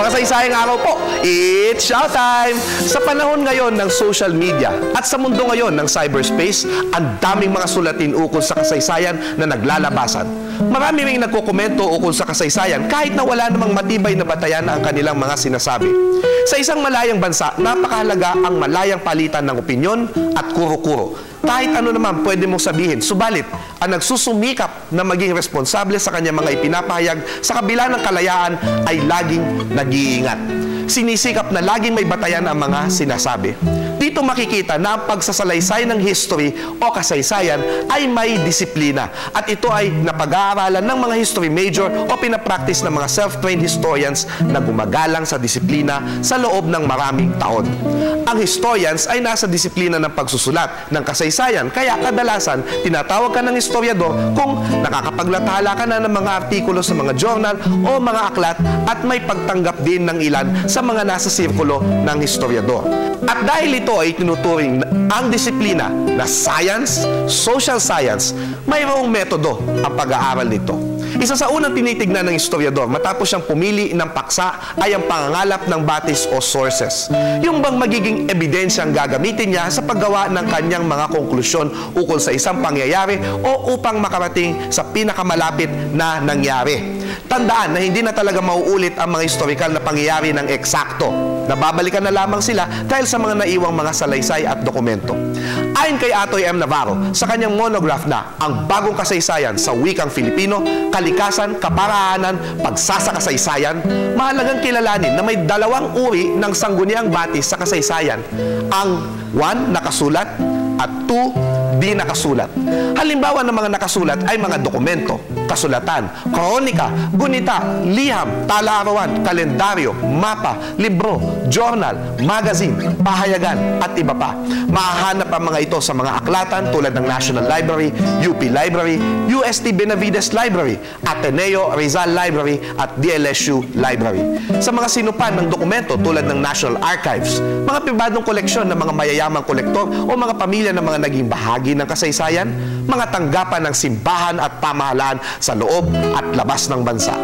Makasaysayang araw po, it's showtime! Sa panahon ngayon ng social media at sa mundo ngayon ng cyberspace, ang daming mga sulatin ukol sa kasaysayan na naglalabasan. Marami ring nagkokomento ukol sa kasaysayan kahit na wala namang matibay na batayan ang kanilang mga sinasabi. Sa isang malayang bansa, napakahalaga ang malayang palitan ng opinyon at kuro-kuro. Kahit ano naman pwede mong sabihin, subalit ang nagsusumikap na maging responsable sa kanyang mga ipinapahayag sa kabila ng kalayaan ay laging nag-iingat. Sinisikap na laging may batayan ang mga sinasabi. Dito makikita na ang pagsasalaysay ng history o kasaysayan ay may disiplina at ito ay napag-aaralan ng mga history major o pinapractice ng mga self-trained historians na gumagalang sa disiplina sa loob ng maraming taon. Ang historians ay nasa disiplina ng pagsusulat ng kasaysayan kaya kadalasan tinatawag ka ng historiador kung nakakapaglathala ka na ng mga artikulo sa mga journal o mga aklat at may pagtanggap din ng ilan sa mga nasa sirkulo ng historiador. At dahil ito ay tinuturing ang disiplina na science, social science, mayroong metodo ang pag-aaral nito. Isa sa unang tinitignan ng historiador matapos siyang pumili ng paksa ay ang pangangalap ng batis o sources. Yung bang magiging ebidensya ang gagamitin niya sa paggawa ng kanyang mga konklusyon ukol sa isang pangyayari o upang makarating sa pinakamalapit na nangyari. Tandaan na hindi na talaga mauulit ang mga historical na pangyayari ng eksakto. Nababalikan na lamang sila dahil sa mga naiwang mga salaysay at dokumento. Ayon kay Atoy M. Navarro, sa kanyang monograph na Ang Bagong Kasaysayan sa Wikang Filipino, Kalikasan, Kaparaanan, Pagsasakasaysayan, mahalagang kilalanin na may dalawang uri ng sangguniang batis sa kasaysayan. Ang 1. Nakasulat at 2. Di nakasulat. Halimbawa ng mga nakasulat ay mga dokumento, kasulatan, kronika, gunita, liham, talaarawan, kalendaryo, mapa, libro, journal, magazine, pahayagan, at iba pa. Mahahanap ang mga ito sa mga aklatan tulad ng National Library, UP Library, UST Benavides Library, Ateneo Rizal Library, at DLSU Library. Sa mga sinupan ng dokumento tulad ng National Archives, mga pribadong koleksyon ng mga mayayamang kolektor o mga pamilya ng mga naging bahagi ng kasaysayan, mga tanggapan ng simbahan at pamahalaan sa loob at labas ng bansa.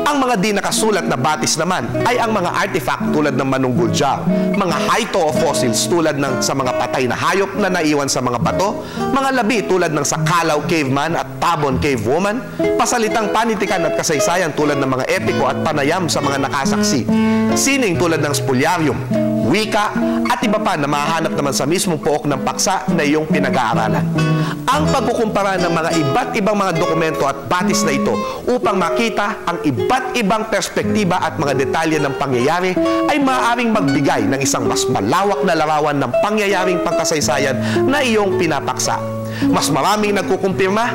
Ang mga di nakasulat na batis naman ay ang mga artifact tulad ng manunggul jar, mga haito o fossils tulad ng sa mga patay na hayop na naiwan sa mga bato, mga labi tulad ng Sakalaw Caveman at Tabon Cave Woman, pasalitang panitikan at kasaysayan tulad ng mga epiko at panayam sa mga nakasaksi, sining tulad ng spulyarium, wika, at iba pa na mahahanap naman sa mismong pook ng paksa na iyong pinag-aaralan. Ang pagkukumpara ng mga iba't ibang mga dokumento at batis na ito upang makita ang iba't ibang perspektiba at mga detalye ng pangyayari ay maaaring magbigay ng isang mas malawak na larawan ng pangyayaring pangkasaysayan na iyong pinapaksa. Mas maraming nagkukumpirma,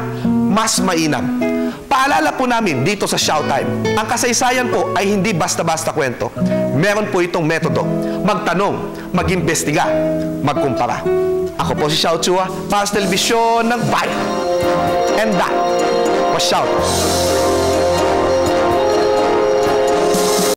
mas mainam. Paalala po namin dito sa Showtime, ang kasaysayan po ay hindi basta-basta kwento. Meron po itong metodo. Magtanong, mag-imbestiga, magkumpara. Ako po si Xiao Chua para sa telebisyon ng Bayan. And that was Shout.